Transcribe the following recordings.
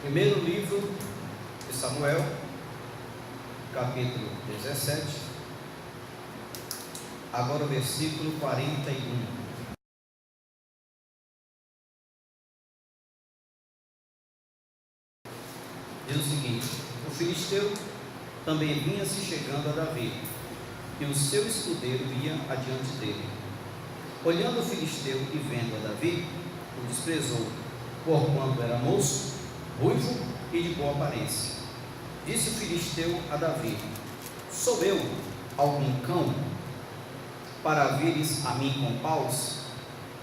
Primeiro livro de Samuel, capítulo 17, agora o versículo 41. Diz o seguinte: o filisteu também vinha se chegando a Davi, e o seu escudeiro ia adiante dele. Olhando o filisteu e vendo a Davi, o desprezou, porquanto era moço, ruivo e de boa aparência. Disse o filisteu a Davi: sou eu algum cão, para vires a mim com paus?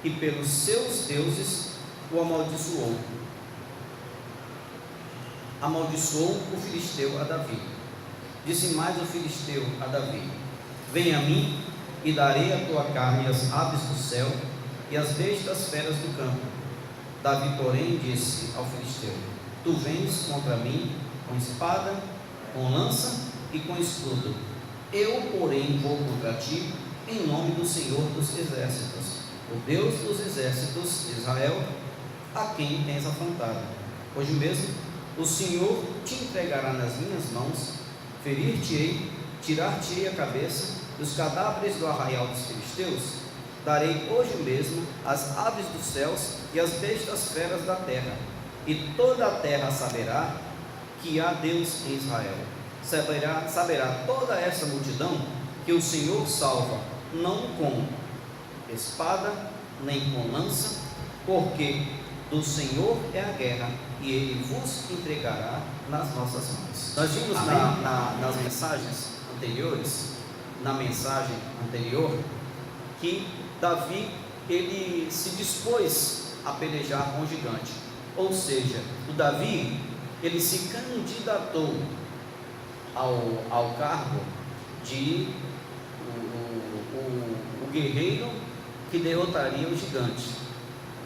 E pelos seus deuses o amaldiçoou. Amaldiçoou o filisteu a Davi. Disse mais o filisteu a Davi: vem a mim, e darei a tua carne às aves do céu e às bestas feras do campo. Davi, porém, disse ao filisteu: tu vens contra mim com espada, com lança e com escudo. Eu, porém, vou contra ti em nome do Senhor dos exércitos, o Deus dos exércitos de Israel, a quem tens afrontado. Hoje mesmo o Senhor te entregará nas minhas mãos, ferir-te-ei, tirar-te-ei a cabeça dos cadáveres do arraial dos filisteus. Darei hoje mesmo as aves dos céus e as bestas feras da terra, e toda a terra saberá que há Deus em Israel. Saberá toda essa multidão que o Senhor salva, não com espada, nem com lança, porque do Senhor é a guerra, e Ele vos entregará nas nossas mãos. Nós vimos nas mensagens anteriores, na mensagem anterior, que Davi, ele se dispôs a pelejar com o gigante. Ou seja, o Davi, ele se candidatou ao cargo de o guerreiro que derrotaria o gigante.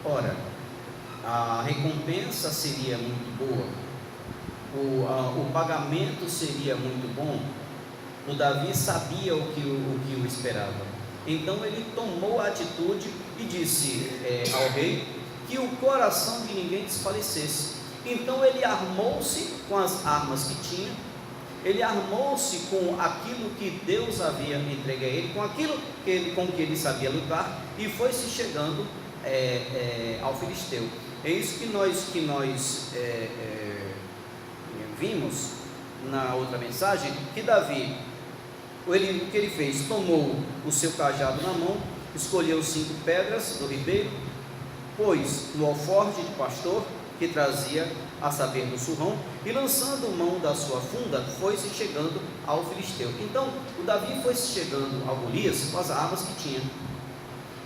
Ora, a recompensa seria muito boa, o pagamento seria muito bom. O Davi sabia o que o esperava. Então ele tomou a atitude e disse ao rei que o coração de ninguém desfalecesse. Então ele armou-se com as armas que tinha, ele armou-se com aquilo que Deus havia entregue a ele, com aquilo com que ele sabia lutar, e foi se chegando ao filisteu. É isso que nós vimos na outra mensagem, que Davi, o que ele fez? Tomou o seu cajado na mão, escolheu 5 pedras do ribeiro, pôs no alforje de pastor que trazia, a saber, do surrão, e lançando mão da sua funda, foi-se chegando ao filisteu. Então o Davi foi se chegando ao Golias com as armas que tinha.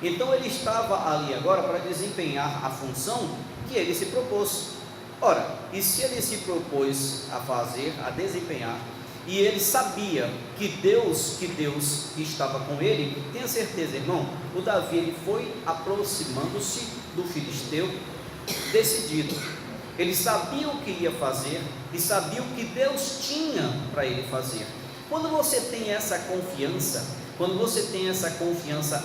Então ele estava ali agora para desempenhar a função que ele se propôs. Ora, e se ele se propôs a fazer, a desempenhar, e ele sabia que Deus estava com ele, tenha certeza, irmão, o Davi, ele foi aproximando-se do filisteu decidido. Ele sabia o que ia fazer e sabia o que Deus tinha para ele fazer. Quando você tem essa confiança,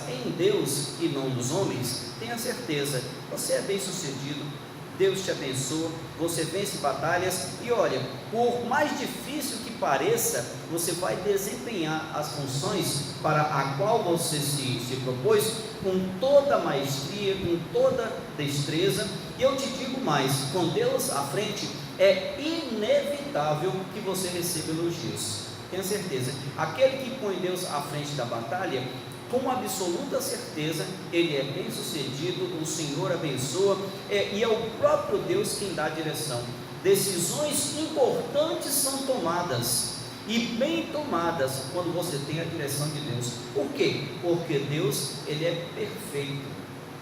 em Deus e não nos homens, tenha certeza, você é bem sucedido. Deus te abençoa, você vence batalhas, e olha, por mais difícil que pareça, você vai desempenhar as funções para a qual você se propôs, com toda maestria, com toda destreza. E eu te digo mais, com Deus à frente, é inevitável que você receba elogios. Tenha certeza, aquele que põe Deus à frente da batalha, com absoluta certeza, ele é bem sucedido, o Senhor abençoa, e é o próprio Deus quem dá a direção. Decisões importantes são tomadas, e bem tomadas, quando você tem a direção de Deus. Por quê? Porque Deus, ele é perfeito,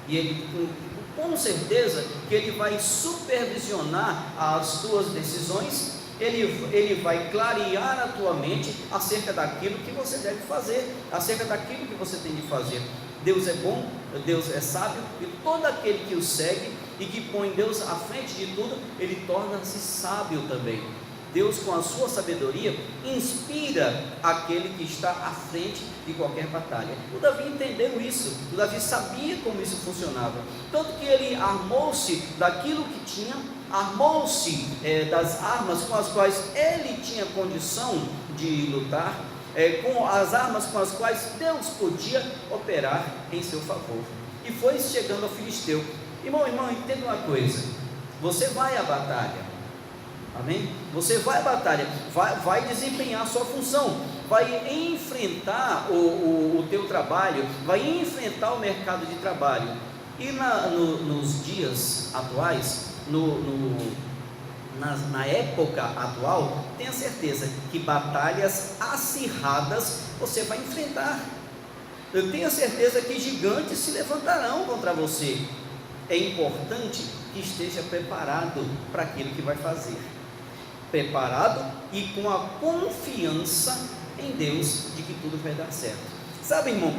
e ele, com certeza, que ele vai supervisionar as tuas decisões. Ele vai clarear a tua mente acerca daquilo que você deve fazer, acerca daquilo que você tem de fazer. Deus é bom, Deus é sábio, e todo aquele que o segue e que põe Deus à frente de tudo, ele torna-se sábio também. Deus, com a sua sabedoria, inspira aquele que está à frente de qualquer batalha. O Davi entendeu isso, o Davi sabia como isso funcionava, tanto que ele armou-se daquilo que tinha, armou-se das armas com as quais ele tinha condição de lutar, com as armas com as quais Deus podia operar em seu favor, e foi chegando ao filisteu. Irmão, entenda uma coisa: você vai à batalha, amém? Você vai à batalha, vai desempenhar a sua função, vai enfrentar o teu trabalho, vai enfrentar o mercado de trabalho. E nos dias atuais, na época atual, tenha certeza que batalhas acirradas você vai enfrentar. Eu tenho certeza que gigantes se levantarão contra você. É importante que esteja preparado para aquilo que vai fazer, preparado e com a confiança em Deus de que tudo vai dar certo. Sabe, irmão,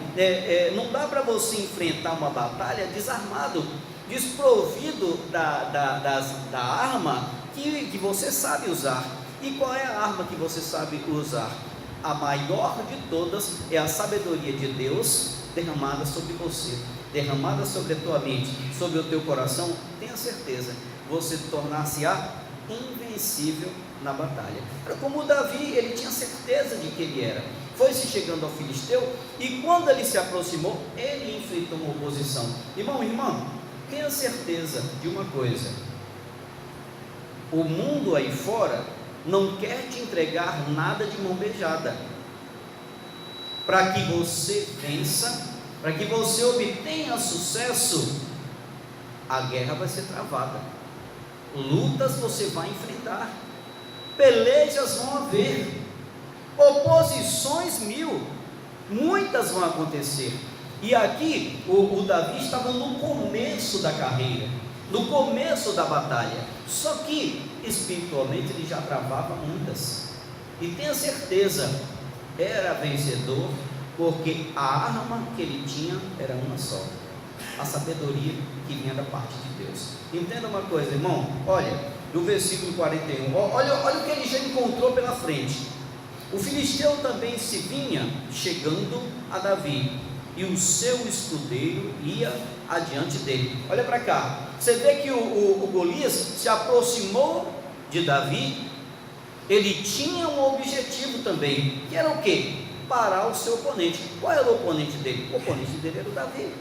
não dá para você enfrentar uma batalha desarmado, desprovido da arma que você sabe usar. E qual é a arma que você sabe usar? A maior de todas é a sabedoria de Deus derramada sobre você, derramada sobre a tua mente, sobre o teu coração. Tenha certeza, você tornar-se-á invencível na batalha. Como Davi, ele tinha certeza de que ele era. Foi-se chegando ao filisteu, e quando ele se aproximou, ele enfrentou uma oposição. Irmão, tenha certeza de uma coisa: o mundo aí fora não quer te entregar nada de mão beijada. Para que você vença, para que você obtenha sucesso, a guerra vai ser travada, lutas você vai enfrentar, pelejas vão haver, oposições muitas vão acontecer. E aqui o Davi estava no começo da carreira, no começo da batalha, só que espiritualmente ele já travava muitas, e tenha certeza, era vencedor, porque a arma que ele tinha era uma só: a sabedoria que vinha da parte de Deus. Entenda uma coisa, irmão, olha, no versículo 41, olha o que ele já encontrou pela frente. O filisteu também se vinha chegando a Davi, e o seu escudeiro ia adiante dele. Olha para cá, você vê que o Golias se aproximou de Davi. Ele tinha um objetivo também, que era o quê? Parar o seu oponente. Qual era o oponente dele? O oponente dele era o Davi.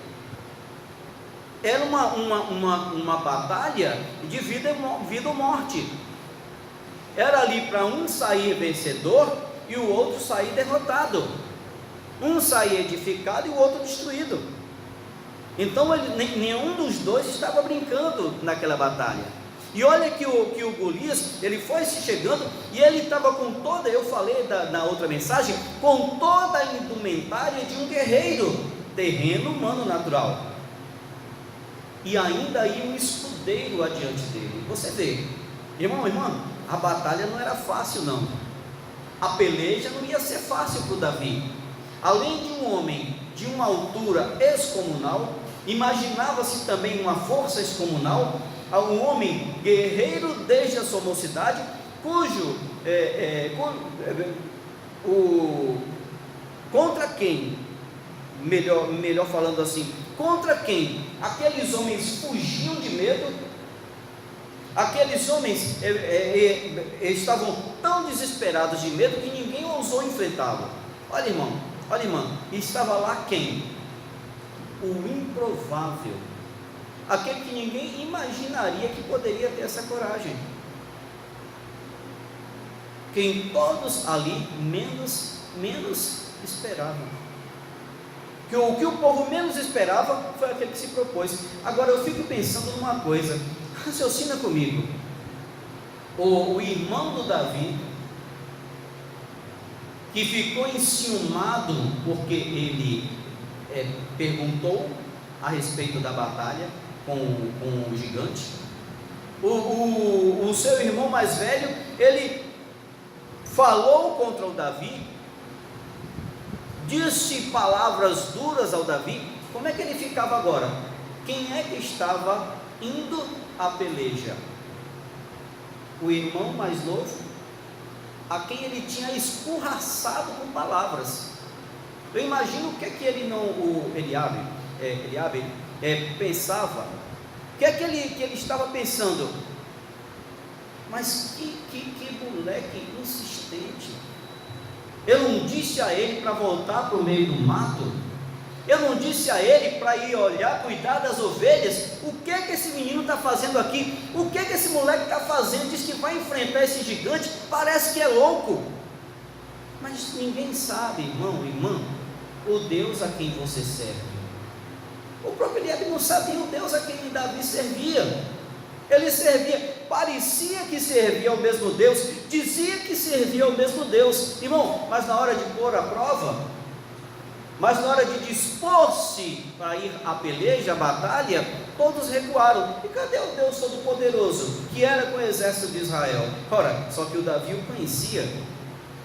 Era uma batalha de vida ou morte. Era ali para um sair vencedor e o outro sair derrotado, um sair edificado e o outro destruído. Então nenhum dos dois estava brincando naquela batalha. E olha que o Golias, ele foi se chegando, e ele estava com toda, eu falei na outra mensagem, com toda a indumentária de um guerreiro, terreno humano natural, e ainda aí um escudeiro adiante dele. Você vê, irmão, a batalha não era fácil não, a peleja não ia ser fácil para o Davi. Além de um homem de uma altura excomunal, imaginava-se também uma força excomunal, um homem guerreiro desde a sua mocidade, contra quem, melhor falando assim, contra quem aqueles homens fugiam de medo, aqueles homens estavam tão desesperados de medo que ninguém ousou enfrentá-lo. Olha, irmã, estava lá quem? O improvável, aquele que ninguém imaginaria que poderia ter essa coragem, quem todos ali menos esperavam, que o que o povo menos esperava foi aquele que se propôs. Agora eu fico pensando numa coisa, raciocina comigo. O irmão do Davi, que ficou enciumado porque ele perguntou a respeito da batalha com o gigante, o seu irmão mais velho, ele falou contra o Davi, disse palavras duras ao Davi. Como é que ele ficava agora? Quem é que estava indo à peleja? O irmão mais novo, a quem ele tinha escorraçado com palavras. Eu imagino o que é que Eliabe pensava, o que é que ele estava pensando? Mas que moleque insistente. Eu não disse a ele para voltar para o meio do mato? Eu não disse a ele para ir olhar, cuidar das ovelhas? O que esse menino está fazendo aqui? O que esse moleque está fazendo? Diz que vai enfrentar esse gigante, parece que é louco. Mas ninguém sabe, irmão, irmã, o Deus a quem você serve. O próprio Eliabe não sabia o Deus a quem Davi servia. Ele servia, parecia que servia ao mesmo Deus, dizia que servia ao mesmo Deus, irmão, mas na hora de pôr a prova, mas na hora de dispor-se para ir à peleja, à batalha, todos recuaram. E cadê o Deus Todo-Poderoso, que era com o exército de Israel? Ora, só que o Davi o conhecia,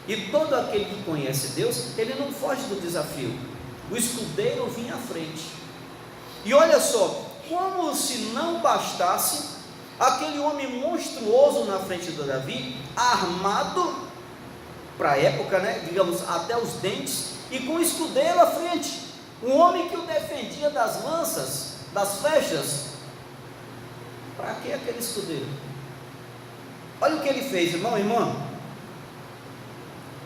e todo aquele que conhece Deus, ele não foge do desafio. O escudeiro vinha à frente, e olha só, como se não bastasse, aquele homem monstruoso na frente do Davi, armado, para a época, né, digamos, até os dentes, e com o escudeiro à frente, um homem que o defendia das lanças, das flechas. Para que aquele escudeiro? Olha o que ele fez, irmão, irmã.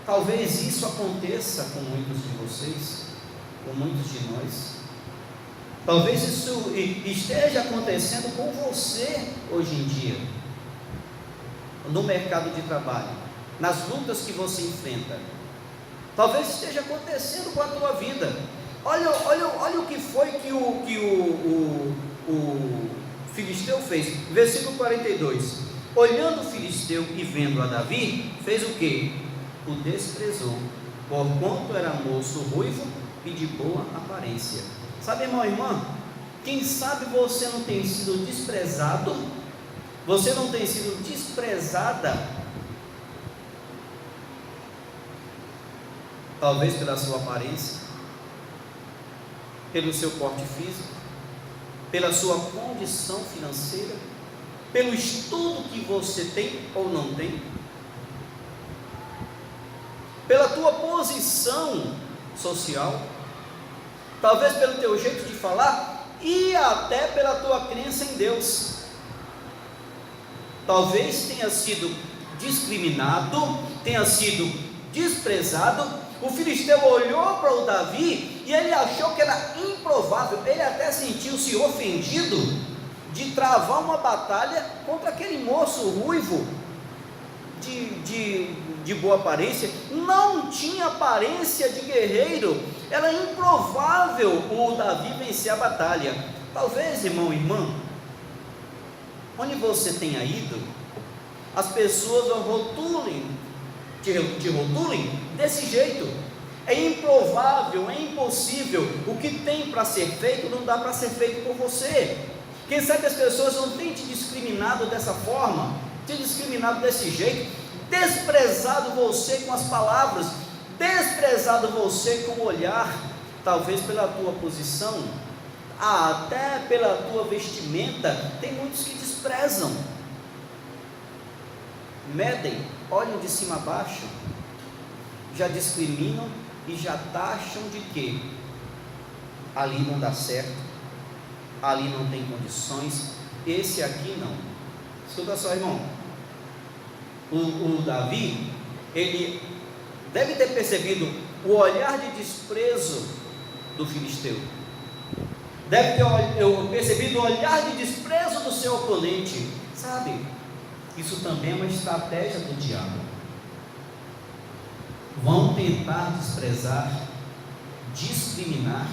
Talvez isso aconteça com muitos de vocês, com muitos de nós. Talvez isso esteja acontecendo com você hoje em dia, no mercado de trabalho, nas lutas que você enfrenta. Talvez esteja acontecendo com a tua vida. Olha o que foi que o filisteu fez. Versículo 42. Olhando o filisteu e vendo a Davi, fez o que? O desprezou, porquanto era moço ruivo e de boa aparência. Sabe, irmão, irmã, quem sabe você não tem sido desprezado, você não tem sido desprezada, talvez pela sua aparência, pelo seu porte físico, pela sua condição financeira, pelo estudo que você tem ou não tem, pela tua posição social, talvez pelo teu jeito de falar e até pela tua crença em Deus. Talvez tenha sido discriminado, tenha sido desprezado. O filisteu olhou para o Davi e ele achou que era improvável, ele até sentiu-se ofendido de travar uma batalha contra aquele moço ruivo de boa aparência. Não tinha aparência de guerreiro, era improvável o Davi vencer a batalha. Talvez, irmão e irmã, onde você tenha ido, as pessoas te rotulem desse jeito. É improvável, é impossível. O que tem para ser feito não dá para ser feito por você. Quem sabe as pessoas não têm te discriminado dessa forma, te discriminado desse jeito, desprezado você com as palavras, desprezado você com o olhar, talvez pela tua posição, até pela tua vestimenta. Tem muitos que desprezam, medem, olham de cima a baixo, já discriminam e já taxam de que ali não dá certo, ali não tem condições, esse aqui não. Escuta só, irmão, o Davi, ele deve ter percebido o olhar de desprezo do filisteu, deve ter percebido o olhar de desprezo do seu oponente. Sabe, isso também é uma estratégia do diabo. Vão tentar desprezar, discriminar,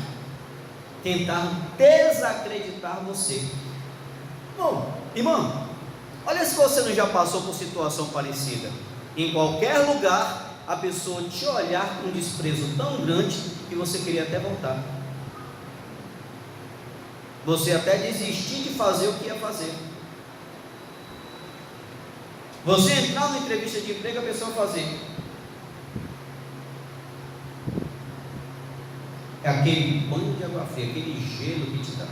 tentar desacreditar você. Bom, irmão, olha se você não já passou por situação parecida. Em qualquer lugar, a pessoa te olhar com desprezo tão grande que você queria até voltar. Você até desistir de fazer o que ia fazer. Você entrar numa entrevista de emprego, a pessoa fazer. É aquele banho de água fria, aquele gelo que te dá.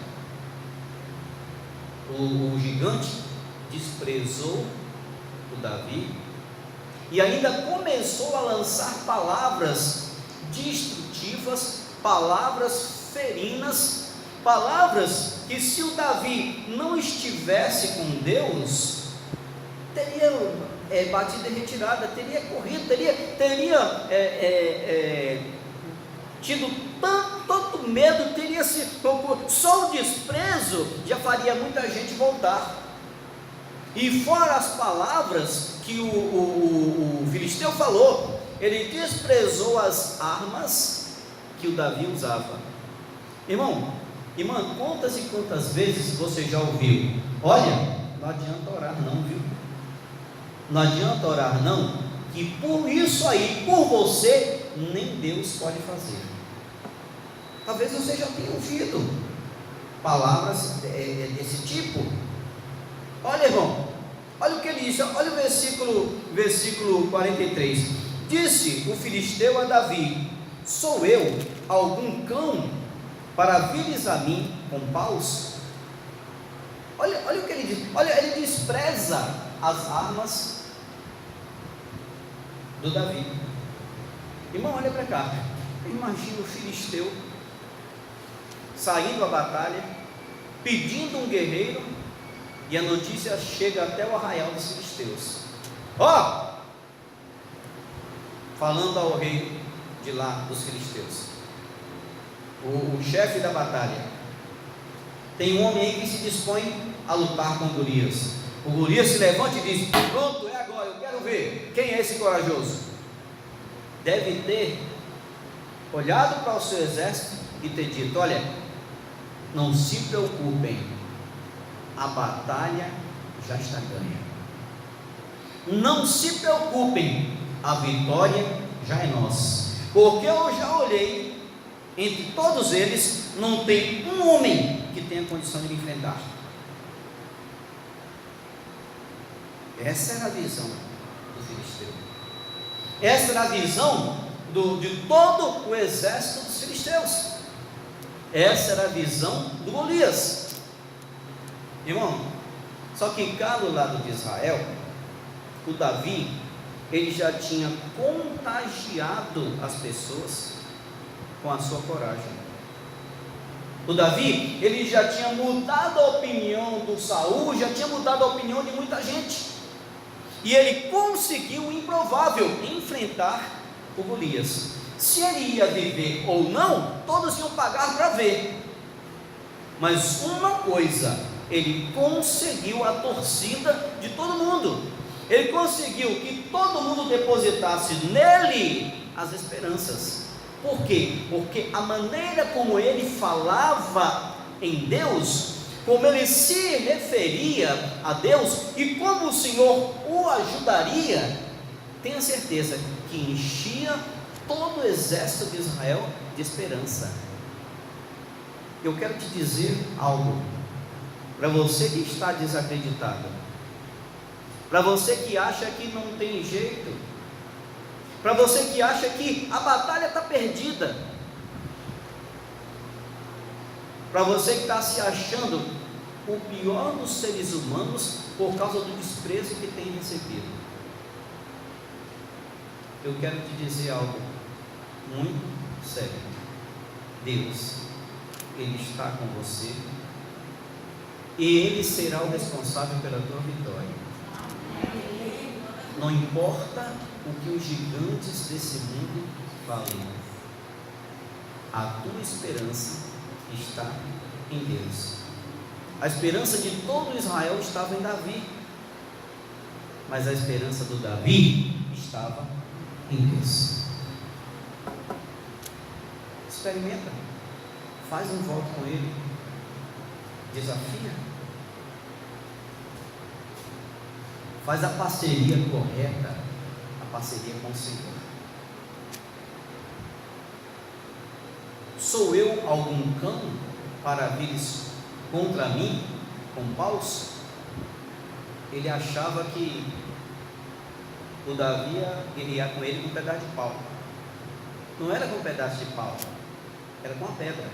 O gigante desprezou o Davi e ainda começou a lançar palavras destrutivas, palavras ferinas, palavras que, se o Davi não estivesse com Deus, teria batido em retirada, teria corrido, teria tido tanto medo, teria só o desprezo já faria muita gente voltar. E fora as palavras que o filisteu falou, ele desprezou as armas que o Davi usava. Irmão, irmã, quantas e quantas vezes você já ouviu: olha, não adianta orar não, viu? Não adianta orar não, que por isso aí, por você, nem Deus pode fazer. Talvez você já tenha ouvido palavras desse tipo. Olha, irmão, olha o que ele disse, olha o versículo 43. Disse o filisteu a Davi: sou eu algum cão para vires a mim com paus? Olha o que ele diz, olha, ele despreza as armas do Davi. Irmão, olha para cá, imagina o filisteu saindo à batalha, pedindo um guerreiro, e a notícia chega até o arraial dos filisteus. Falando ao rei de lá dos filisteus, o chefe da batalha: tem um homem aí que se dispõe a lutar com Golias. O Golias se levanta e diz: pronto, é agora, eu quero ver quem é esse corajoso. Deve ter olhado para o seu exército e ter dito: olha, não se preocupem, a batalha já está ganha. Não se preocupem, a vitória já é nossa. Porque eu já olhei, entre todos eles, não tem um homem que tenha condição de me enfrentar. Essa era a visão do filisteu. Essa era a visão de todo o exército dos filisteus. Essa era a visão do Golias. Irmão, só que cá do lado de Israel, o Davi, ele já tinha contagiado as pessoas com a sua coragem. O Davi, ele já tinha mudado a opinião do Saul, já tinha mudado a opinião de muita gente, e ele conseguiu o improvável: enfrentar o Golias. Se ele ia viver ou não, todos iam pagar para ver. Mas uma coisa, ele conseguiu a torcida de todo mundo. Ele conseguiu que todo mundo depositasse nele as esperanças. Por quê? Porque a maneira como ele falava em Deus, como ele se referia a Deus e como o Senhor o ajudaria, tenha certeza que enchia todo o exército de Israel de esperança. Eu quero te dizer algo, para você que está desacreditado, para você que acha que não tem jeito, para você que acha que a batalha está perdida, para você que está se achando o pior dos seres humanos por causa do desprezo que tem recebido, eu quero te dizer algo muito sério: Deus, Ele está com você, e Ele será o responsável pela tua vitória. Não importa o que os gigantes desse mundo falem, a tua esperança está em Deus. A esperança de todo Israel estava em Davi, mas a esperança do Davi estava em Deus. Experimenta, faz um voto com Ele, desafia, faz a parceria correta, a parceria com o Senhor. Sou eu algum cão para vires contra mim com paus? Ele achava que o Davi ia guerrear com ele com um pedaço de pau. Não era com um pedaço de pau, era com a pedra.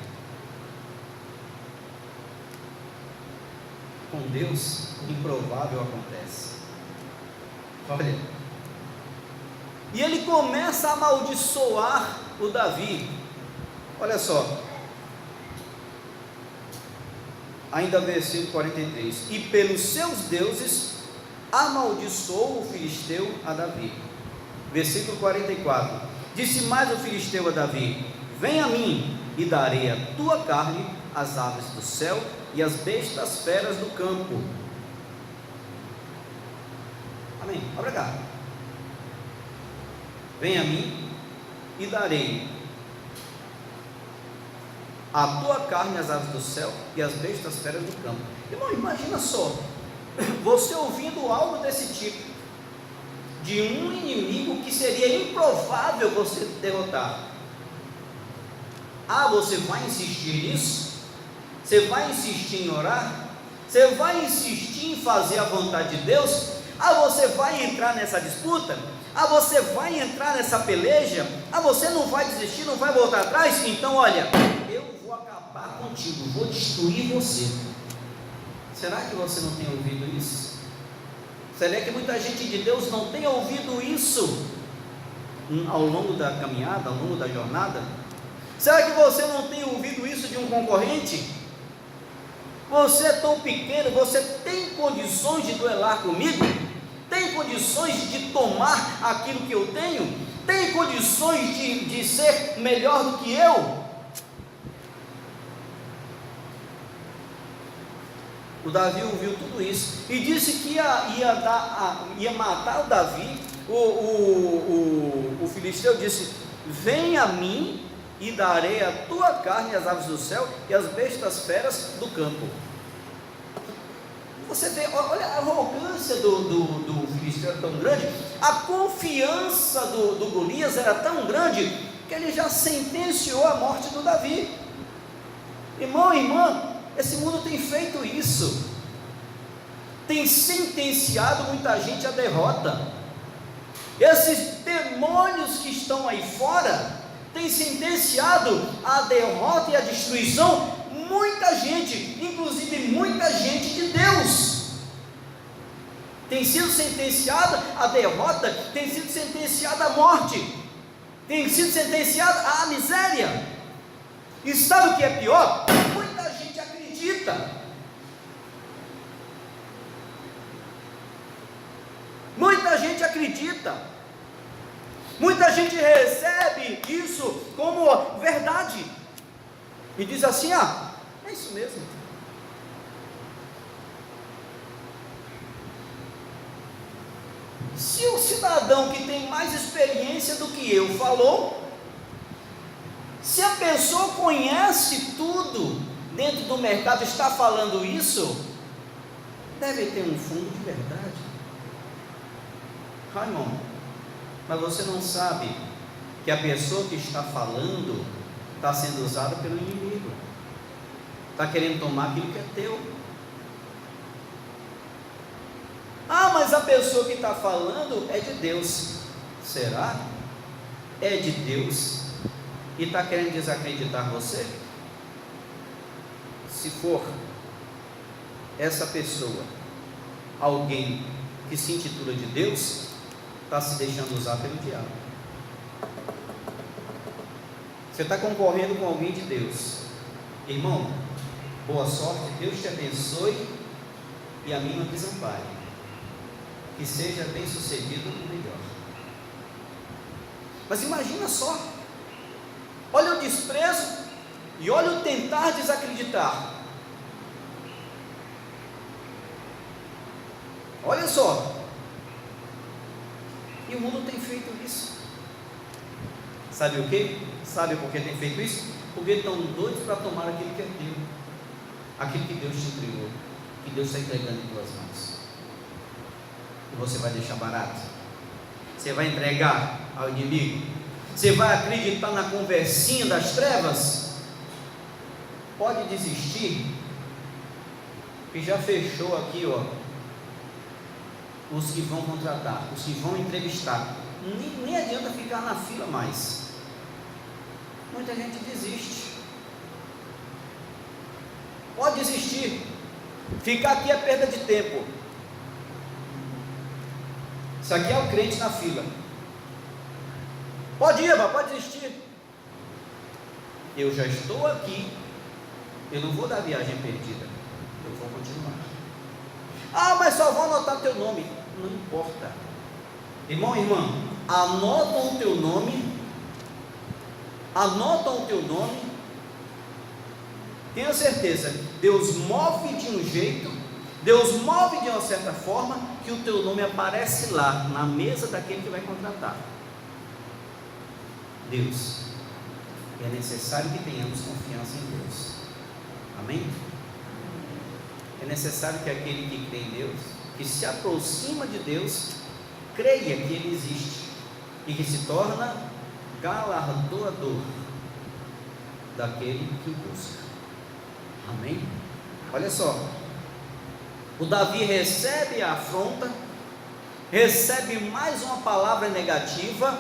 Com Deus, o improvável acontece. Olha, e ele começa a amaldiçoar o Davi. Olha só, ainda versículo 43: e pelos seus deuses amaldiçoou o filisteu a Davi. Versículo 44, disse mais o filisteu a Davi: vem a mim, e darei a tua carne às aves do céu e às bestas feras do campo. Amém, obrigado. Vem a mim, e darei a tua carne às aves do céu e às bestas feras do campo. Irmão, imagina só, você ouvindo algo desse tipo, de um inimigo que seria improvável você derrotar. Você vai insistir nisso? Você vai insistir em orar? Você vai insistir em fazer a vontade de Deus? Você vai entrar nessa disputa? Você vai entrar nessa peleja? Você não vai desistir, não vai voltar atrás? Então olha, eu vou acabar contigo, vou destruir você. Será que você não tem ouvido isso? Será que muita gente de Deus não tem ouvido isso ao longo da caminhada, ao longo da jornada? Será que você não tem ouvido isso de um concorrente? Você é tão pequeno, você tem condições de duelar comigo? Tem condições de tomar aquilo que eu tenho? Tem condições de ser melhor do que eu? O Davi ouviu tudo isso e disse que ia matar o Davi. O filisteu disse: vem a mim, e darei a tua carne às aves do céu e às bestas feras do campo. Você vê, olha a arrogância do filisteu era tão grande, a confiança do Golias era tão grande, que ele já sentenciou a morte do Davi. Irmão e irmã, esse mundo tem feito isso, tem sentenciado muita gente à derrota. Esses demônios que estão aí fora têm sentenciado à derrota e à destruição muita gente, inclusive muita gente de Deus. Tem sido sentenciada à derrota, tem sido sentenciada à morte, tem sido sentenciada à miséria. E sabe o que é pior? Muita gente acredita. Muita gente acredita. Muita gente recebe isso como verdade e diz assim: é isso mesmo. Se o cidadão que tem mais experiência do que eu falou, se a pessoa conhece tudo dentro do mercado, está falando isso, deve ter um fundo de verdade. Irmão, mas você não sabe que a pessoa que está falando está sendo usada pelo inimigo, está querendo tomar aquilo que é teu. Mas a pessoa que está falando é de Deus. Será? É de Deus e está querendo desacreditar você? Se for essa pessoa alguém que se intitula de Deus, está se deixando usar pelo diabo. Você está concorrendo com alguém de Deus. Irmão, boa sorte, Deus te abençoe e a mim não desampare. Que seja bem sucedido no melhor. Mas imagina só, olha o desprezo e olha o tentar desacreditar. Olha só, e o mundo tem feito isso. Sabe o que? Sabe por que tem feito isso? Porque estão doidos para tomar aquilo que é teu, aquilo que Deus te entregou, que Deus está entregando em tuas mãos. E você vai deixar barato? Você vai entregar ao inimigo? Você vai acreditar na conversinha das trevas? Pode desistir, que já fechou aqui, os que vão contratar, os que vão entrevistar. Nem adianta ficar na fila mais. Muita gente desiste. Pode desistir. Ficar aqui é perda de tempo. Isso aqui é o crente na fila. Pode ir, mas pode desistir. Eu já estou aqui. Eu não vou dar viagem perdida. Eu vou continuar. Mas só vou anotar teu nome. não importa. Irmão, irmã, anota o teu nome, tenha certeza, Deus move de um jeito, Deus move de uma certa forma, que o teu nome aparece lá, na mesa daquele que vai contratar. Deus, é necessário que tenhamos confiança em Deus, amém? É necessário que aquele que crê em Deus, que se aproxima de Deus, creia que Ele existe, e que se torna galardoador daquele que o busca, amém? Olha só, o Davi recebe a afronta, recebe mais uma palavra negativa,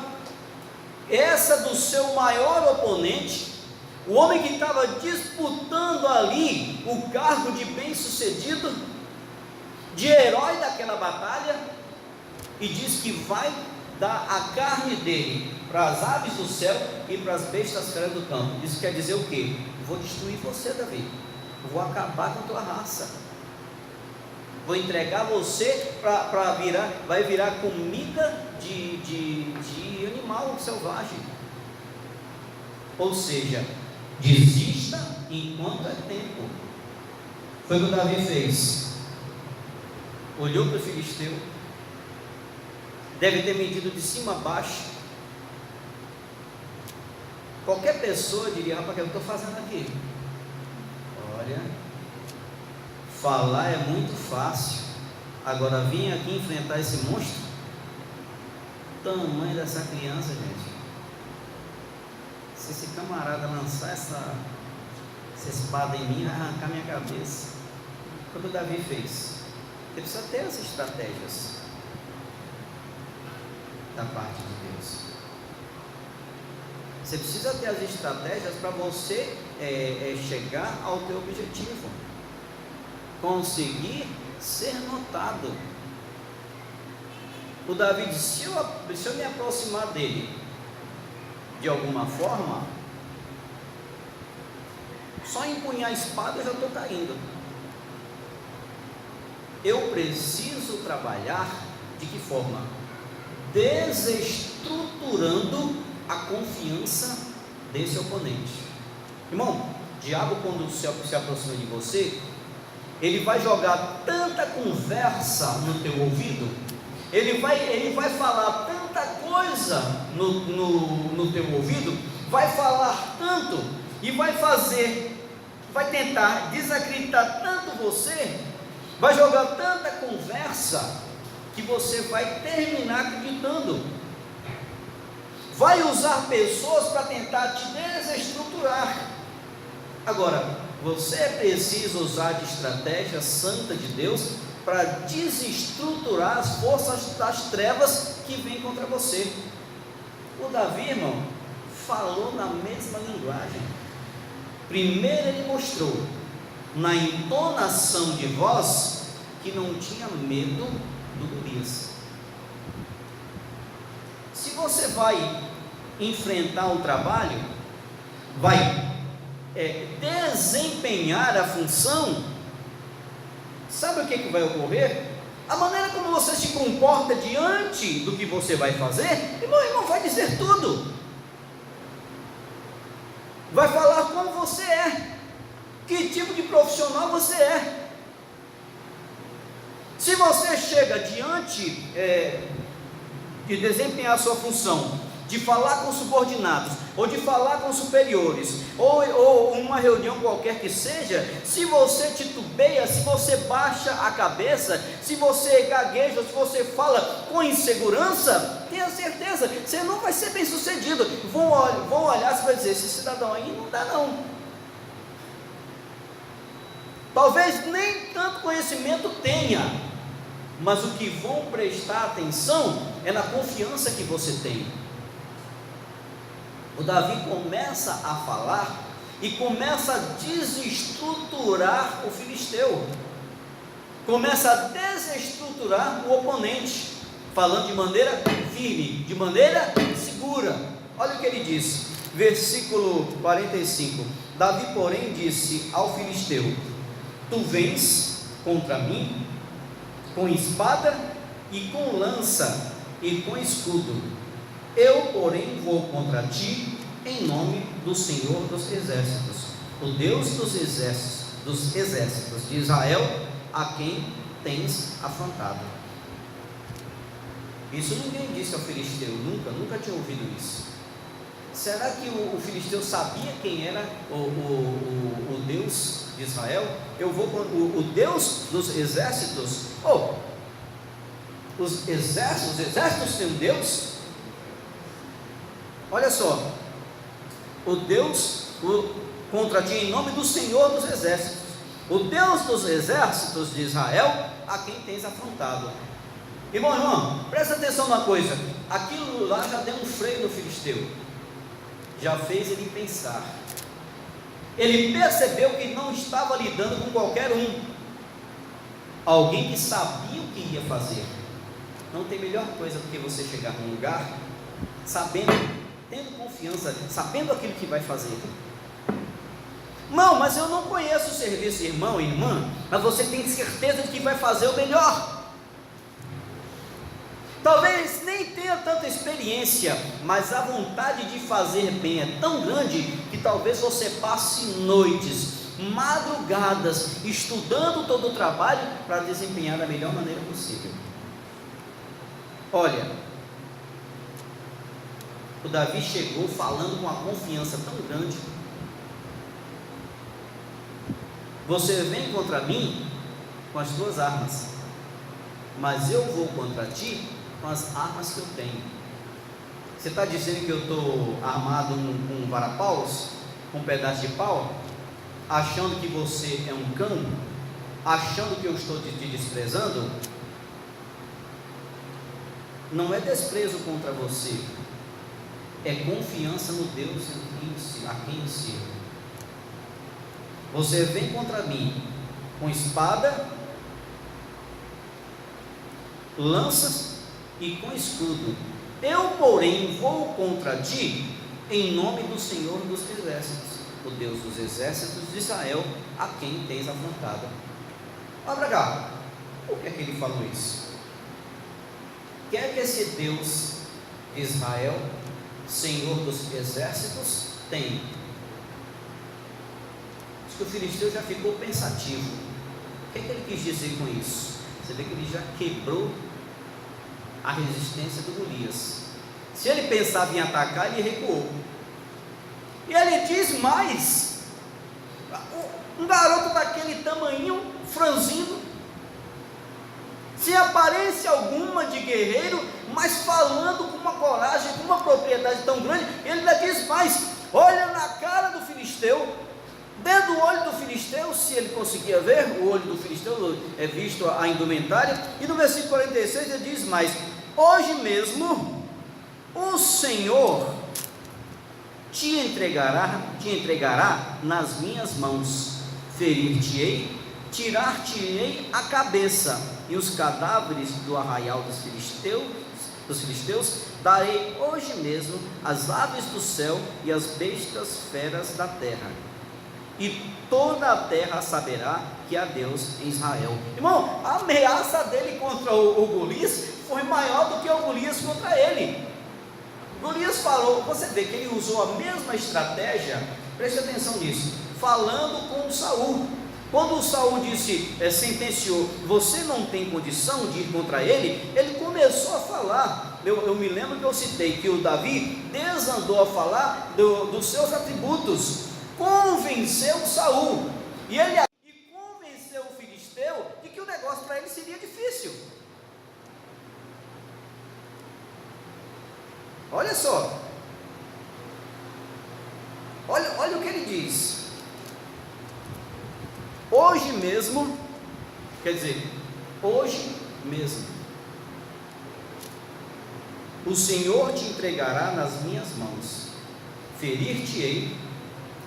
essa do seu maior oponente, o homem que estava disputando ali o cargo de bem-sucedido, de herói daquela batalha, e diz que vai dar a carne dele para as aves do céu e para as bestas feras do campo. Isso quer dizer o quê? Vou destruir você, Davi, vou acabar com a tua raça, vou entregar você vai virar comida de animal selvagem. Ou seja, desista enquanto é tempo. Foi o que o Davi fez. Olhou para o filisteu, deve ter medido de cima a baixo. Qualquer pessoa diria: rapaz, o que eu estou fazendo aqui? Olha, falar é muito fácil, agora vim aqui enfrentar esse monstro. O tamanho dessa criança, gente. Se esse camarada lançar essa espada em mim, vai arrancar minha cabeça. O que o Davi fez? Ele precisa ter as estratégias da parte de Deus. Você precisa ter as estratégias para você chegar ao teu objetivo, conseguir ser notado. O Davi disse: se eu me aproximar dele de alguma forma, só empunhar a espada eu já estou caindo. Eu preciso trabalhar de que forma? Desestruturando a confiança desse oponente. Irmão, o diabo, quando se aproxima de você, ele vai jogar tanta conversa no teu ouvido, ele vai falar tanta coisa no teu ouvido, vai falar tanto, e vai tentar desacreditar tanto você, vai jogar tanta conversa, que você vai terminar acreditando, vai usar pessoas para tentar te desestruturar. Agora, você precisa usar de estratégia santa de Deus para desestruturar as forças das trevas que vêm contra você. O Davi, irmão, falou na mesma linguagem. Primeiro ele mostrou, na entonação de voz, que não tinha medo do Golias. Se você vai enfrentar o trabalho, vai desempenhar a função, sabe o que vai ocorrer? A maneira como você se comporta diante do que você vai fazer, irmão, vai dizer tudo. Vai falar como você é, que tipo de profissional você é. Se você chega diante de desempenhar a sua função, de falar com subordinados, ou de falar com superiores, ou uma reunião qualquer que seja, se você titubeia, se você baixa a cabeça, se você gagueja, se você fala com insegurança, tenha certeza, você não vai ser bem sucedido. Vão olhar, você vai dizer: esse cidadão aí não dá não. Talvez nem tanto conhecimento tenha, mas o que vão prestar atenção é na confiança que você tem. O Davi começa a falar e começa a desestruturar o filisteu, começa a desestruturar o oponente, falando de maneira firme, de maneira segura. Olha o que ele diz, versículo 45: Davi, porém, disse ao filisteu: tu vens contra mim com espada e com lança e com escudo. Eu, porém, vou contra ti em nome do Senhor dos exércitos, o Deus dos exércitos de Israel, a quem tens afrontado. Isso ninguém disse ao filisteu, nunca tinha ouvido isso. Será que o filisteu sabia quem era o Deus de Israel? Eu vou com o Deus dos exércitos. Os exércitos têm um Deus? Olha só, o Deus contra ti em nome do Senhor dos exércitos, o Deus dos exércitos de Israel, a quem tens afrontado. Irmão, presta atenção numa coisa, aquilo lá já deu um freio no filisteu, já fez ele pensar. Ele percebeu que não estava lidando com qualquer um, alguém que sabia o que ia fazer. Não tem melhor coisa do que você chegar num lugar sabendo, tendo confiança, sabendo aquilo que vai fazer. Não, mas eu não conheço o serviço, irmão e irmã, mas você tem certeza de que vai fazer o melhor. Talvez nem tenha tanta experiência, mas a vontade de fazer bem é tão grande que talvez você passe noites, madrugadas, estudando todo o trabalho para desempenhar da melhor maneira possível. Olha, o Davi chegou falando com uma confiança tão grande: você vem contra mim com as tuas armas, mas eu vou contra ti com as armas que eu tenho. Você está dizendo que eu estou armado com um varapaus, com um pedaço de pau, achando que você é um cão, achando que eu estou te desprezando? Não é desprezo contra você, é confiança no Deus a quem eu sirvo. Você vem contra mim com espada, lanças e com escudo. Eu, porém, vou contra ti em nome do Senhor dos exércitos, o Deus dos exércitos de Israel, a quem tens afrontado. Olha para cá, por que é que ele falou isso? Quer que esse Deus de Israel, Senhor dos exércitos, tem? Acho que o filisteu já ficou pensativo. O que é que ele quis dizer com isso? Você vê que ele já quebrou a resistência do Golias. Se ele pensava em atacar, ele recuou. E ele diz mais: um garoto daquele tamanho, franzino, sem aparência alguma de guerreiro, mas falando com uma coragem, com uma propriedade tão grande. Ele ainda diz mais: olha na cara do filisteu. Dentro do olho do filisteu, se ele conseguia ver, o olho do filisteu é visto a indumentária, e no versículo 46 ele diz mais: hoje mesmo o Senhor te entregará nas minhas mãos, ferir-te-ei, tirar-te-ei a cabeça, e os cadáveres do arraial dos filisteus darei hoje mesmo às aves do céu e às bestas feras da terra, e toda a terra saberá que há Deus em Israel. Irmão, a ameaça dele contra o Golias foi maior do que o Golias contra ele. Golias falou, você vê que ele usou a mesma estratégia, preste atenção nisso, falando com o Saul. Quando o Saul sentenciou, você não tem condição de ir contra ele, ele começou a falar. Eu me lembro que eu citei que o Davi desandou a falar dos seus atributos, convenceu Saul, e convenceu o filisteu de que o negócio para ele seria difícil. Olha só, olha o que ele diz: hoje mesmo, quer dizer, hoje mesmo, o Senhor te entregará nas minhas mãos, ferir-te-ei,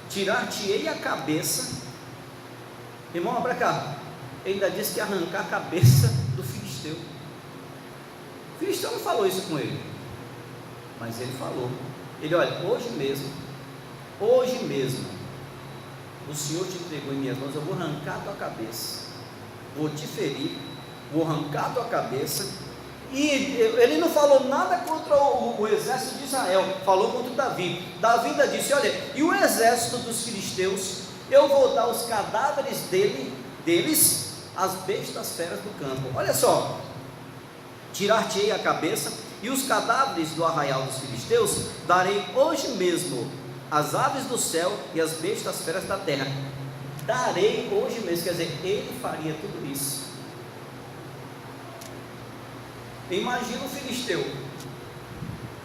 tirar-te-ei a cabeça. Irmão, olha para cá, ele ainda disse que ia arrancar a cabeça do filisteu. O filisteu não falou isso com ele, mas ele falou. Ele, olha, hoje mesmo, o Senhor te entregou em minhas mãos, eu vou arrancar a tua cabeça, vou te ferir, vou arrancar a tua cabeça, E ele não falou nada contra o exército de Israel, falou contra Davi. Davi ainda disse: olha, e o exército dos filisteus, eu vou dar os cadáveres deles às bestas feras do campo. Olha só, tirar-te-ei a cabeça, e os cadáveres do arraial dos filisteus darei hoje mesmo às aves do céu e às bestas feras da terra. Darei hoje mesmo, quer dizer, ele faria tudo isso. Imagina o filisteu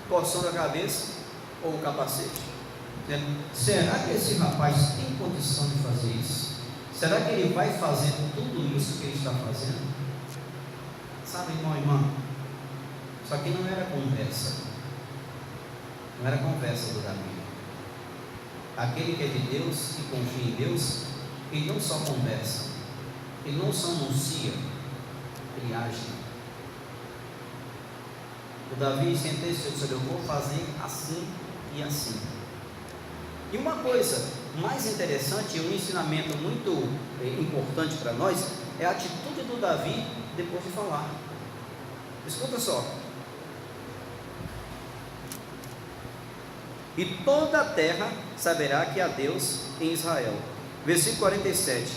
coçando a cabeça ou o capacete, dizendo: será que esse rapaz tem condição de fazer isso? Será que ele vai fazer tudo isso que ele está fazendo? Sabe, irmão e irmã, isso aqui não era conversa, não era conversa do Davi. Aquele que é de Deus e confia em Deus, ele não só conversa, ele não só anuncia, ele age. O Davi sentenciou e disse: eu vou fazer assim e assim. E uma coisa mais interessante, um ensinamento muito importante para nós, é a atitude do Davi depois de falar. Escuta só: e toda a terra saberá que há Deus em Israel. Versículo 47: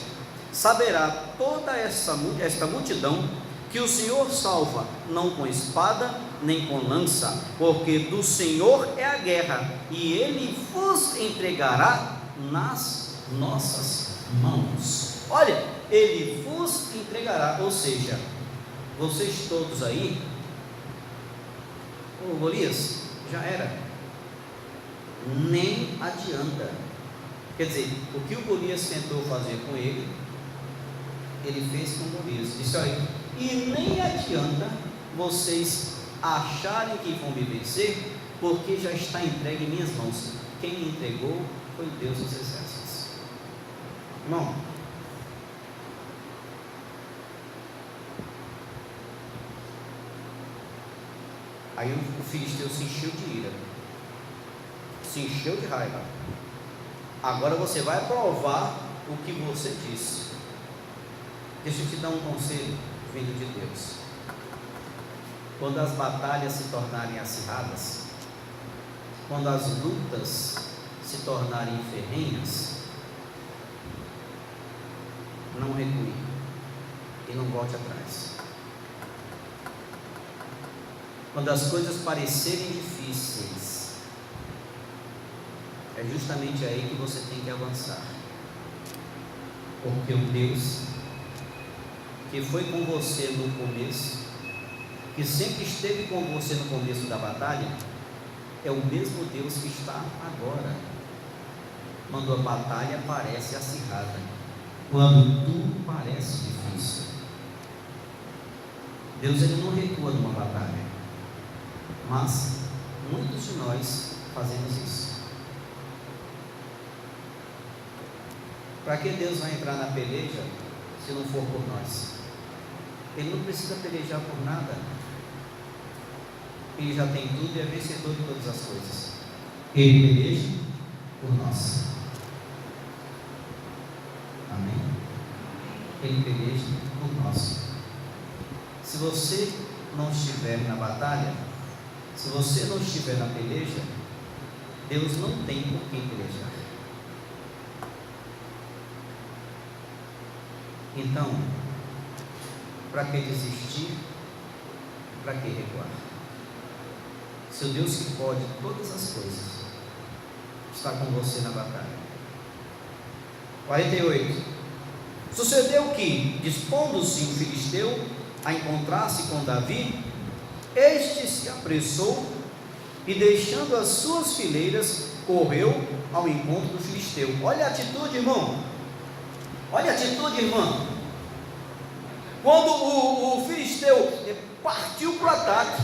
saberá toda esta multidão que o Senhor salva, não com espada nem com lança, porque do Senhor é a guerra, e Ele vos entregará nas nossas mãos. Olha, Ele vos entregará, ou seja, vocês todos aí, ô Golias, já era, nem adianta. Quer dizer, o que o Golias tentou fazer com ele, ele fez com o Golias. Disse: olha, e nem adianta vocês acharem que vão me vencer, porque já está entregue em minhas mãos. Quem me entregou foi Deus dos exércitos. Irmão, aí o filisteu se encheu de ira, se encheu de raiva. Agora você vai provar o que você disse. Deixa eu te dar um conselho vindo de Deus. Quando as batalhas se tornarem acirradas, quando as lutas se tornarem ferrenhas, não recue e não volte atrás. Quando as coisas parecerem difíceis, é justamente aí que você tem que avançar, porque o Deus que foi com você no começo, que sempre esteve com você no começo da batalha, é o mesmo Deus que está agora, quando a batalha parece acirrada, quando tudo parece difícil. Deus, ele não recua numa batalha, mas muitos de nós fazemos isso. Para que Deus vai entrar na peleja se não for por nós? Ele não precisa pelejar por nada. Ele já tem tudo e é vencedor de todas as coisas. Ele peleja por nós. Amém? Ele peleja por nós. Se você não estiver na batalha, se você não estiver na peleja, Deus não tem por quem pelejar. Então, para que desistir? Para que recuar? Se o Deus que pode todas as coisas está com você na batalha. 48. Sucedeu que, dispondo-se o filisteu a encontrar-se com Davi, este se apressou e, deixando as suas fileiras, correu ao encontro do filisteu. Olha a atitude, irmão. Olha a atitude, irmã. Quando o filisteu partiu para o ataque,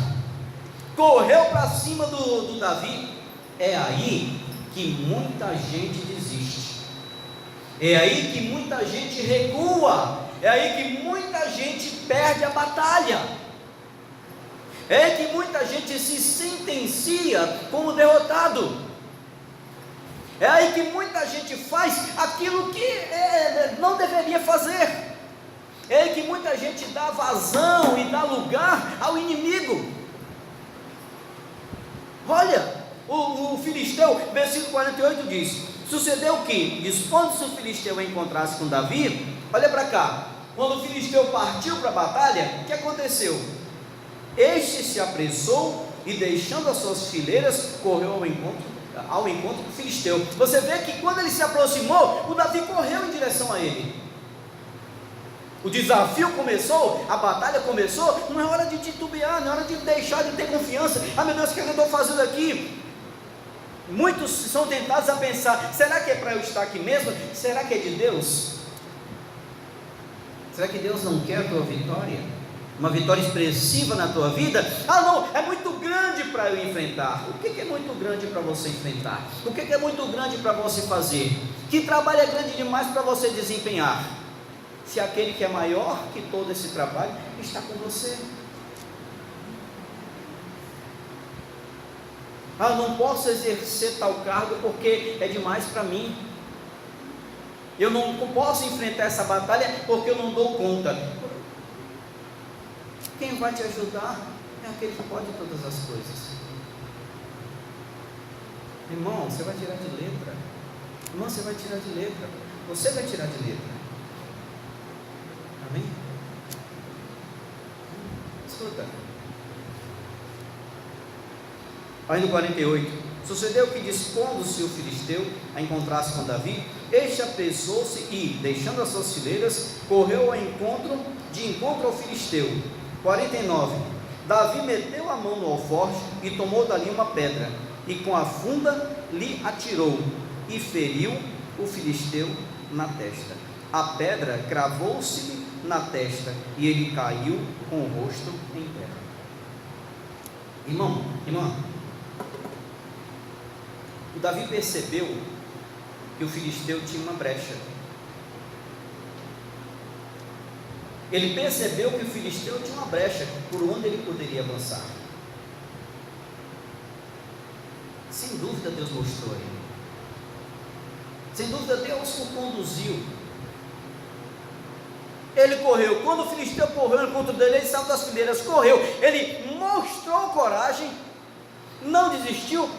correu para cima do Davi, é aí que muita gente desiste, é aí que muita gente recua, é aí que muita gente perde a batalha, é aí que muita gente se sentencia como derrotado, é aí que muita gente faz aquilo que não deveria fazer. é que muita gente dá vazão e dá lugar ao inimigo. Olha, o filisteu, versículo 48 diz: sucedeu que, dispondo-se o filisteu a encontrar-se com Davi, olha para cá, quando o filisteu partiu para a batalha, o que aconteceu? Este se apressou e, deixando as suas fileiras, correu ao encontro do filisteu. Você vê que quando ele se aproximou, o Davi correu em direção a ele. O desafio começou, a batalha começou. Não é hora de titubear, não é hora de deixar de ter confiança. Ah, meu Deus, o que eu estou fazendo aqui? Muitos são tentados a pensar: será que é para eu estar aqui mesmo? Será que é de Deus? Será que Deus não quer a tua vitória? Uma vitória expressiva na tua vida? Ah, não, é muito grande para eu enfrentar. O que é muito grande para você enfrentar? O que é muito grande para você fazer? Que trabalho é grande demais para você desempenhar? Se aquele que é maior que todo esse trabalho está com você. Ah, não posso exercer tal cargo porque é demais para mim. Eu não posso enfrentar essa batalha porque eu não dou conta. Quem vai te ajudar é aquele que pode todas as coisas. Irmão, você vai tirar de letra. Irmão, você vai tirar de letra. Você vai tirar de letra. Amém? Escuta. Aí no 48, sucedeu que, dispondo-se o filisteu a encontrar-se com Davi, este apressou-se e, deixando as suas fileiras, correu de encontro ao filisteu. 49, Davi meteu a mão no alforje e tomou dali uma pedra, e com a funda lhe atirou, e feriu o filisteu na testa. A pedra cravou-se na testa, e ele caiu com o rosto em terra. Irmã, o Davi percebeu que o filisteu tinha uma brecha. Ele percebeu que o filisteu tinha uma brecha por onde ele poderia avançar. Sem dúvida Deus mostrou ele. Sem dúvida Deus o conduziu. Ele correu. Quando o filisteu correu no encontro dele, ele saiu das fileiras, correu. Ele mostrou coragem, não desistiu,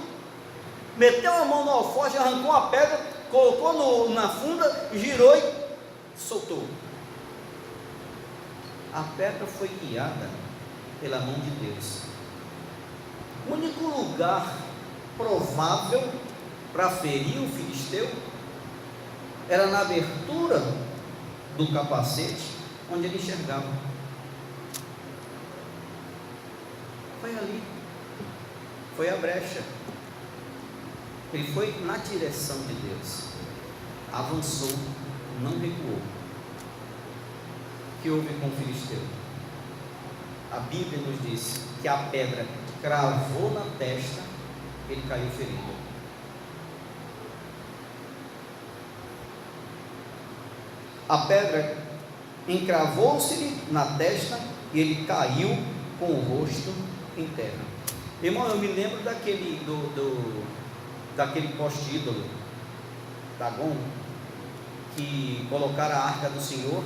meteu a mão no alforje, arrancou a pedra, colocou na funda, girou e soltou. A pedra foi guiada pela mão de Deus. O único lugar provável para ferir o filisteu era na abertura do capacete, onde ele enxergava. Foi ali, foi a brecha. Ele foi na direção de Deus, avançou, não recuou. O que houve com o filisteu? A Bíblia nos diz que a pedra cravou na testa, ele caiu ferido. A pedra encravou-se-lhe na testa e ele caiu com o rosto em terra. Irmão, eu me lembro daquele poste ídolo, Dagon, que colocaram a arca do Senhor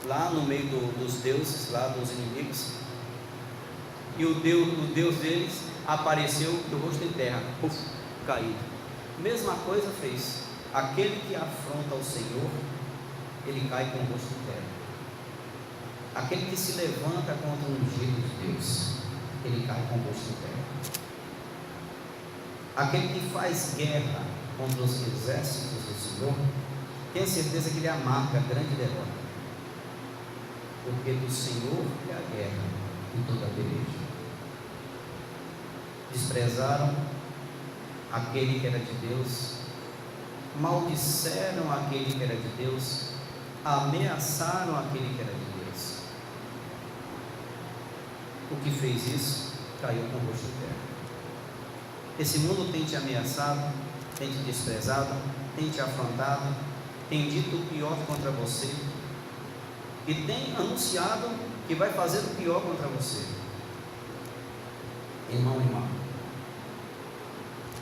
lá no meio dos deuses, lá dos inimigos, e o Deus deles apareceu com o rosto em terra, caído. Mesma coisa fez aquele que afronta o Senhor, ele cai com o rosto em terra. Aquele que se levanta contra o ungido de Deus, ele cai com o rosto em terra. Aquele que faz guerra contra os exércitos do Senhor, tem certeza que ele amarga a grande derrota, porque do Senhor é a guerra e toda a peleja. Desprezaram aquele que era de Deus, maldisseram aquele que era de Deus, ameaçaram aquele que era de Deus. O que fez isso caiu com o rosto em terra. Esse mundo tem te ameaçado, tem te desprezado, tem te afrontado, tem dito o pior contra você e tem anunciado que vai fazer o pior contra você. Irmão, irmã,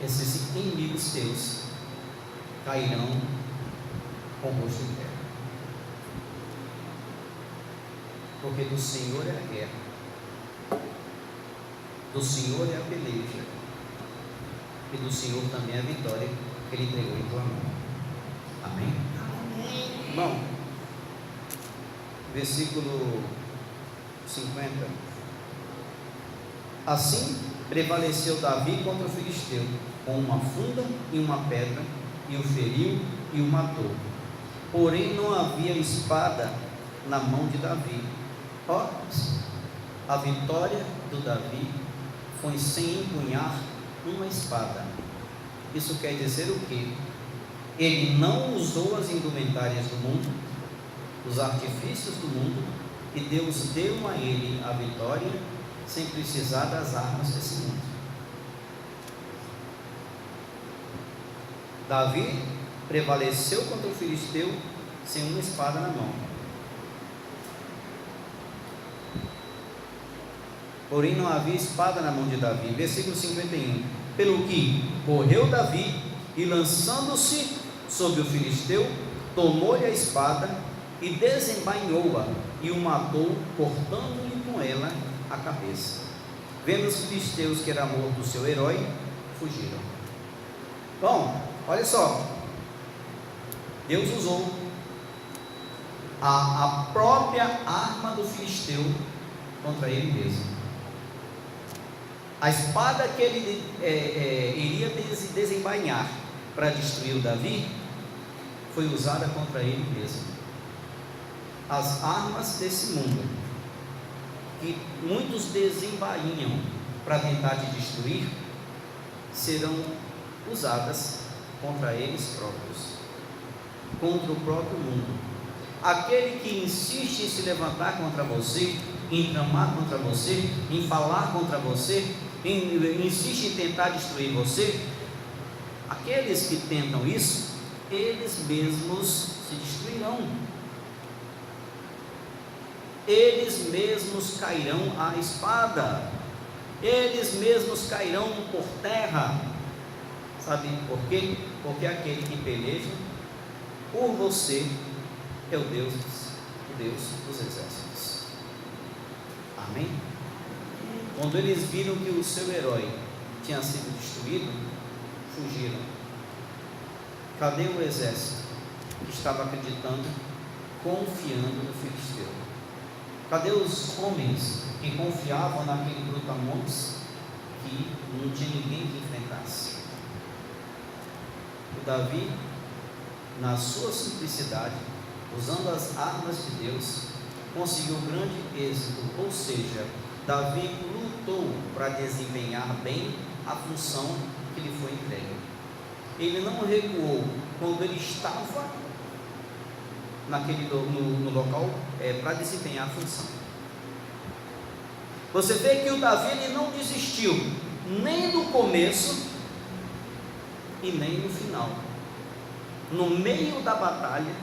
esses inimigos teus cairão com o rosto em terra. porque do Senhor é a guerra, do Senhor é a peleja, e do Senhor também é a vitória que Ele entregou em tua mão. Amém? Amém. Bom, versículo 50. Assim prevaleceu Davi contra o filisteu, com uma funda e uma pedra, e o feriu e o matou. Porém não havia espada na mão de Davi. Ó, a vitória do Davi foi sem empunhar uma espada. Isso quer dizer o quê? Ele não usou as indumentárias do mundo, os artifícios do mundo, e Deus deu a ele a vitória sem precisar das armas desse mundo. Davi prevaleceu contra o filisteu sem uma espada na mão. Porém não havia espada na mão de Davi. Versículo 51. Pelo que correu Davi e, lançando-se sobre o filisteu, tomou-lhe a espada e desembainhou-a e o matou, cortando-lhe com ela a cabeça. Vendo os filisteus que era morto o seu herói, fugiram. Bom, olha só, Deus usou a própria arma do filisteu contra ele mesmo. A espada que ele iria desembainhar para destruir o Davi foi usada contra ele mesmo. As armas desse mundo, que muitos desembainham para tentar te destruir, serão usadas contra eles próprios, contra o próprio mundo. Aquele que insiste em se levantar contra você, em tramar contra você, em falar contra você, insiste em tentar destruir você, aqueles que tentam isso, eles mesmos se destruirão, eles mesmos cairão à espada, eles mesmos cairão por terra. Sabe por quê? Porque aquele que peleja por você é o Deus dos exércitos. Amém? Quando eles viram que o seu herói tinha sido destruído, fugiram. Cadê o exército que estava acreditando, confiando no filisteu? Cadê os homens que confiavam naquele brutamontes que não tinha ninguém que enfrentasse? O Davi, na sua simplicidade, usando as armas de Deus, conseguiu um grande êxito. Ou seja, Davi lutou para desempenhar bem a função que lhe foi entregue. Ele não recuou quando ele estava no local para desempenhar a função. Você vê que o Davi ele não desistiu nem no começo e nem no final. No meio da batalha,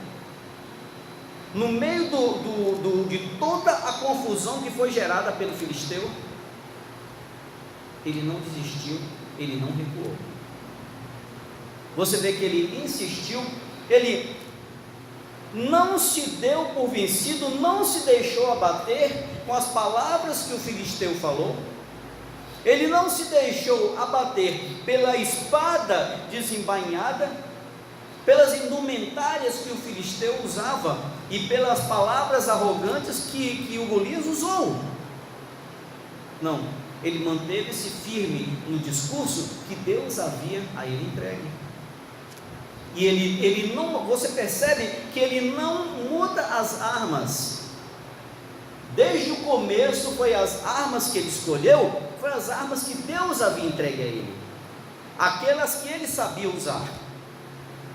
no meio de toda a confusão que foi gerada pelo filisteu, ele não desistiu, ele não recuou. Você vê que ele insistiu, ele não se deu por vencido, não se deixou abater com as palavras que o filisteu falou, ele não se deixou abater pela espada desembainhada, pelas indumentárias que o filisteu usava e pelas palavras arrogantes que o Golias usou. Não, ele manteve-se firme no discurso que Deus havia a ele entregue. E ele não, você percebe que ele não muda as armas. Desde o começo foi as armas que ele escolheu, foi as armas que Deus havia entregue a ele, aquelas que ele sabia usar.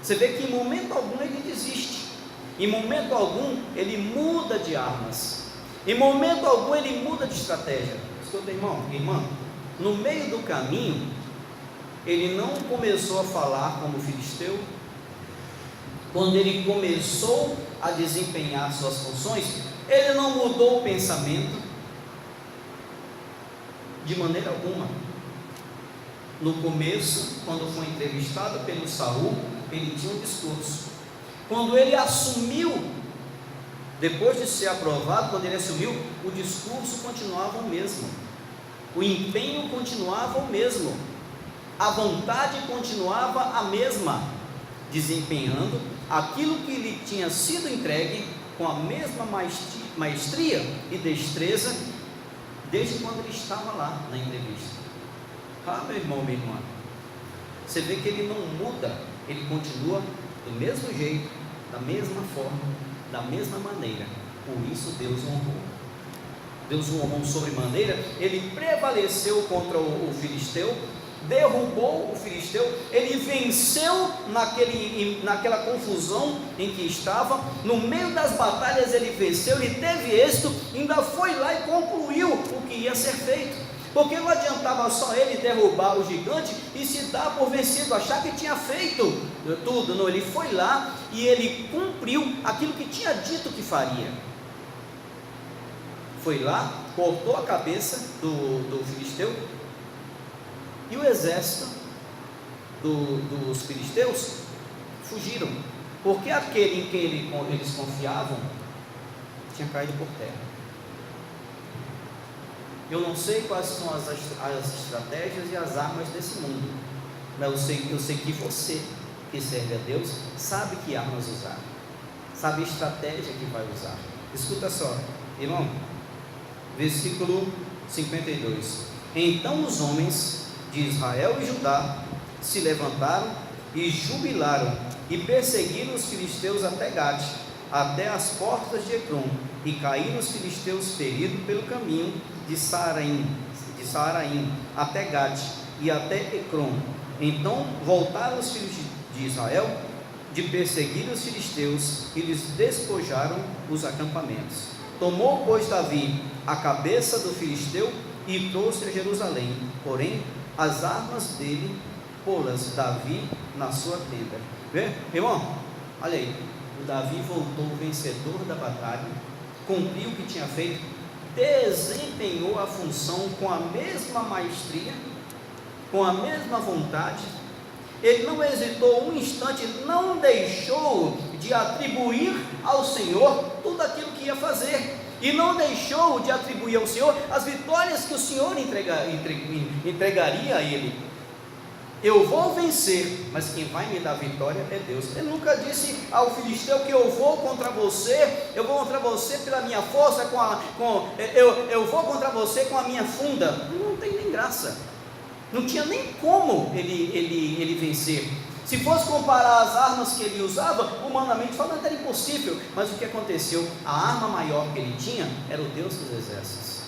Você vê que em momento algum ele desiste, em momento algum ele muda de armas, em momento algum ele muda de estratégia. Escuta, irmão, irmã, no meio do caminho, ele não começou a falar como filisteu. Quando ele começou a desempenhar suas funções, ele não mudou o pensamento de maneira alguma. No começo, quando foi entrevistado pelo Saul, ele tinha um discurso. Quando ele assumiu Depois de ser aprovado, quando ele assumiu, o discurso continuava o mesmo, o empenho continuava o mesmo, a vontade continuava a mesma, desempenhando aquilo que lhe tinha sido entregue com a mesma maestria e destreza, desde quando ele estava lá na entrevista. Meu irmão, minha irmã, você vê que ele não muda, ele continua do mesmo jeito, da mesma forma, da mesma maneira. Por isso Deus o honrou. Deus o honrou sobremaneira. Ele prevaleceu contra o filisteu, derrubou o filisteu, ele venceu naquela confusão em que estava, no meio das batalhas ele venceu, ele teve êxito, ainda foi lá e concluiu o que ia ser feito, porque não adiantava só ele derrubar o gigante e se dar por vencido, achar que tinha feito tudo. Não, ele foi lá e ele cumpriu aquilo que tinha dito que faria. Foi lá, cortou a cabeça do filisteu, e o exército dos filisteus fugiram, porque aquele em quem eles confiavam tinha caído por terra. Eu não sei quais são as estratégias e as armas desse mundo, mas eu sei que você, que serve a Deus, sabe que armas usar, sabe a estratégia que vai usar. Escuta só, irmão, versículo 52. Então os homens de Israel e Judá se levantaram e jubilaram e perseguiram os filisteus até Gate, até as portas de Ecrom, e caíram os filisteus feridos pelo caminho de Saaraim até Gate e até Ecrom. Então voltaram os filhos de Israel de perseguir os filisteus e lhes despojaram os acampamentos. Tomou, pois, Davi a cabeça do filisteu e trouxe a Jerusalém, porém as armas dele pô-las Davi na sua tenda. Vê, irmão, olha aí, o Davi voltou vencedor da batalha, cumpriu o que tinha feito, desempenhou a função com a mesma maestria, com a mesma vontade. Ele não hesitou um instante, não deixou de atribuir ao Senhor tudo aquilo que ia fazer, e não deixou de atribuir ao Senhor as vitórias que o Senhor entregaria a ele. Eu vou vencer, mas quem vai me dar vitória é Deus. Ele nunca disse ao filisteu que eu vou contra você, eu vou contra você pela minha força, eu vou contra você com a minha funda. Não tem nem graça, não tinha nem como ele vencer. Se fosse comparar as armas que ele usava, humanamente falando, era impossível. Mas o que aconteceu? A arma maior que ele tinha era o Deus dos exércitos.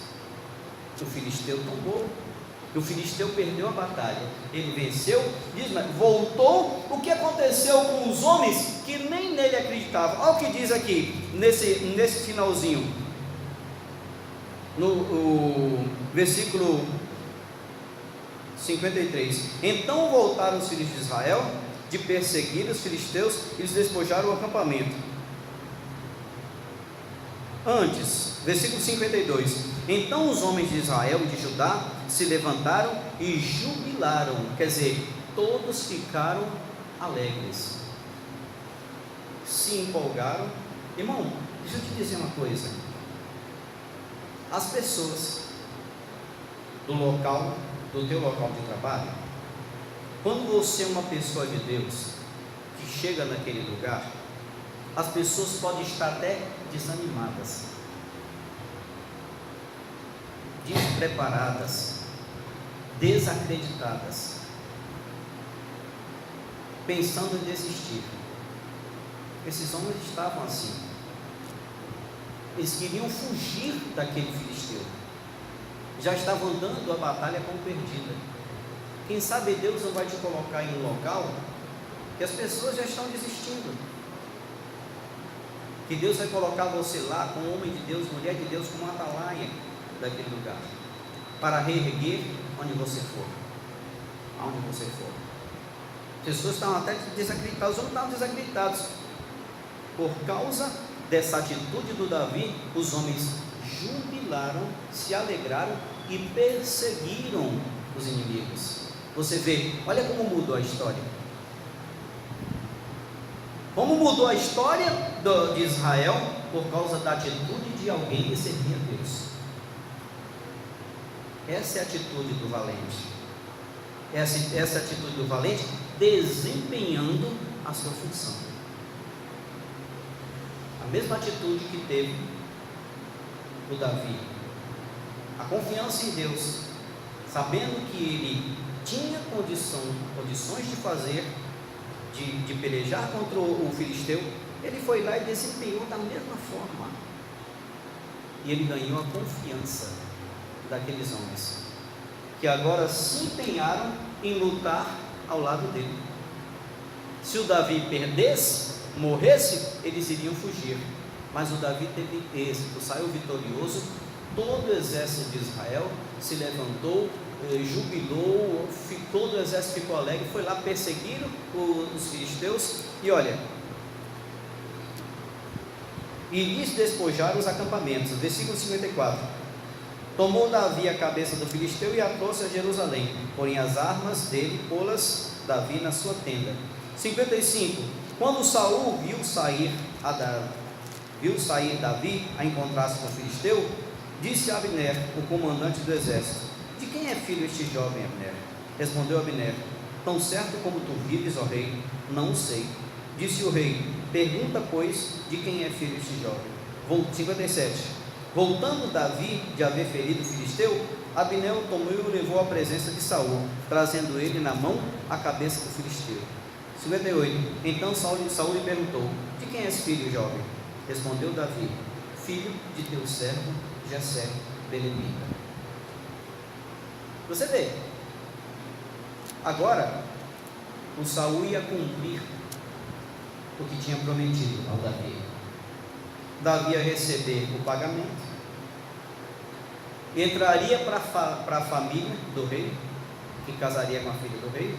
O filisteu tombou, o filisteu perdeu a batalha, ele venceu, voltou. O que aconteceu com os homens que nem nele acreditavam? Olha o que diz aqui, nesse finalzinho, no versículo 53. Então voltaram os filhos de Israel de perseguir os filisteus e eles despojaram o acampamento. Antes, versículo 52. Então os homens de Israel e de Judá se levantaram e jubilaram, quer dizer, todos ficaram alegres, se empolgaram. Irmão, deixa eu te dizer uma coisa, as pessoas do teu local de trabalho, quando você é uma pessoa de Deus que chega naquele lugar, as pessoas podem estar até desanimadas, despreparadas, desacreditadas, pensando em desistir. Esses homens estavam assim, eles queriam fugir daquele filisteu, já estavam dando a batalha como perdida. Quem sabe Deus não vai te colocar em um local que as pessoas já estão desistindo, que Deus vai colocar você lá como homem de Deus, mulher de Deus, como atalaia daquele lugar, para reerguer onde você for, aonde você for. Pessoas estavam até desacreditadas, os homens estavam desacreditados. Por causa dessa atitude do Davi, os homens jubilaram, se alegraram e perseguiram os inimigos. Você vê, olha como mudou a história. Como mudou a história de Israel por causa da atitude de alguém que servia a Deus. Essa é a atitude do valente. Essa atitude do valente desempenhando a sua função. A mesma atitude que teve o Davi. A confiança em Deus, sabendo que ele tinha condições de fazer, de pelejar contra o filisteu, ele foi lá e desempenhou da mesma forma. E ele ganhou a confiança daqueles homens, que agora se empenharam em lutar ao lado dele. Se o Davi perdesse, morresse, eles iriam fugir. Mas o Davi teve êxito, saiu vitorioso. Todo o exército de Israel se levantou, jubilou, todo o exército ficou alegre, foi lá perseguir os filisteus, e olha, e lhes despojaram os acampamentos. Versículo 54: tomou Davi a cabeça do filisteu e a trouxe a Jerusalém, porém as armas dele pô-las Davi na sua tenda. 55: quando Saul viu sair Davi a encontrar-se com o filisteu, disse a Abner, o comandante do exército: de quem é filho este jovem, Abner? Respondeu Abner: tão certo como tu vives, ó rei, não sei. Disse o rei: pergunta, pois, de quem é filho este jovem. 57: voltando Davi de haver ferido o filisteu, Abner o tomou e o levou à presença de Saul, trazendo ele na mão a cabeça do filisteu. 58: então Saul lhe perguntou: de quem és filho, jovem? Respondeu Davi: filho de teu servo Jessé belemita. Você vê, agora o Saul ia cumprir o que tinha prometido ao Davi. Davi ia receber o pagamento, entraria para a família do rei, que casaria com a filha do rei,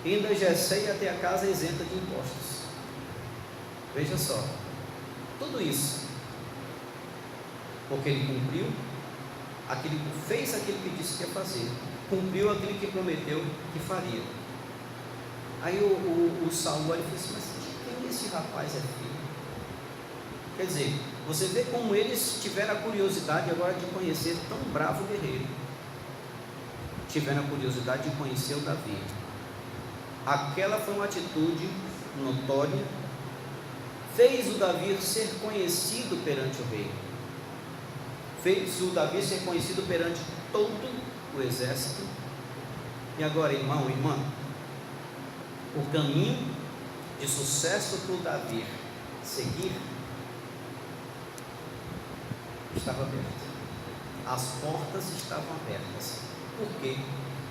e ainda Jessé ia ter a casa isenta de impostos. Veja só, tudo isso porque ele cumpriu fez aquilo que disse que ia fazer, cumpriu aquilo que prometeu que faria. Aí o Saul olha e disse: mas de quem esse rapaz é filho? Quer dizer, você vê como eles tiveram a curiosidade agora de conhecer tão bravo guerreiro, tiveram a curiosidade de conhecer o Davi. Aquela foi uma atitude notória, fez o Davi ser conhecido perante o rei, fez o Davi ser conhecido perante todo o exército. E agora, irmão, irmã, o caminho de sucesso para o Davi seguir estava aberto, as portas estavam abertas. Por quê?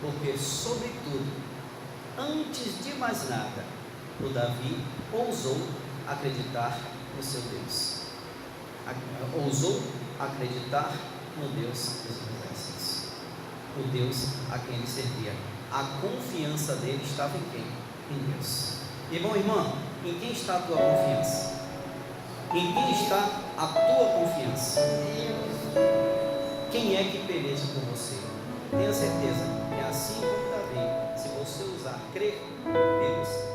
Porque, sobretudo, antes de mais nada, o Davi ousou acreditar no seu Deus, ousou acreditar no Deus dos exércitos, o Deus a quem ele servia. A confiança dele estava em quem? Em Deus. Irmão, irmã, em quem está a tua confiança? Em quem está a tua confiança? Quem é que peleja por você? Tenha certeza que assim como Davi, se você usar crer, Deus